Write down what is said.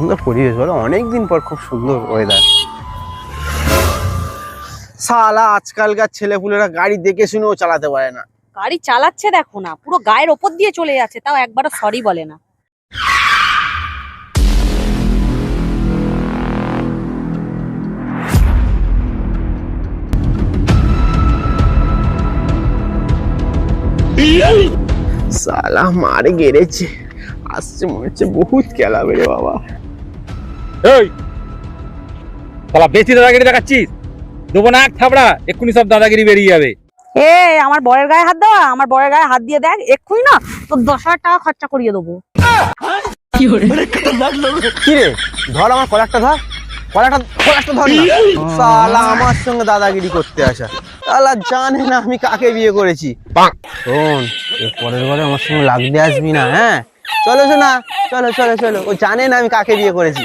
সুন্দর পরিবেশ বলো, অনেকদিন পর খুব সুন্দর ওয়েদার। শালা আজকালকার ছেলেপুলেরা গাড়ি দেখে শুনেও চালাতে পারে না। গাড়ি চালাচ্ছে দেখো না, পুরো গায়ের ওপর দিয়ে চলে যাচ্ছে, তাও একবারও সরি বলে না। শালা মারে গেড়েছে, আসছে মনে হচ্ছে বহুত খেলা বেড়ে বাবা। এই শালা বেশি দাদাগিরি দেখাচ্ছিস, দেবো না এক থাবড়া, এক্ষুনি সব দাদাগিরি বেরিয়ে যাবে। এ আমার বরের গায়ে হাত দেওয়া, আমার বরের গায়ে হাত দিয়ে দেখ, এক্ষুনি না তোর 10,000 টাকা খরচা করিয়ে দেবো। কি রে, ধর আমার কলারটা ধর, কলারটা ধর না। শালা আমার সঙ্গে দাদাগিরি করতে আসা, শালা জানে না আমি কাকে বিয়ে করেছি। শোন, এর পরের বারে আমার সঙ্গে লাগতে আসবি না, হ্যাঁ? চলো শোনা, চলো চলো চলো, ও জানে না আমি কাকে বিয়ে করেছি।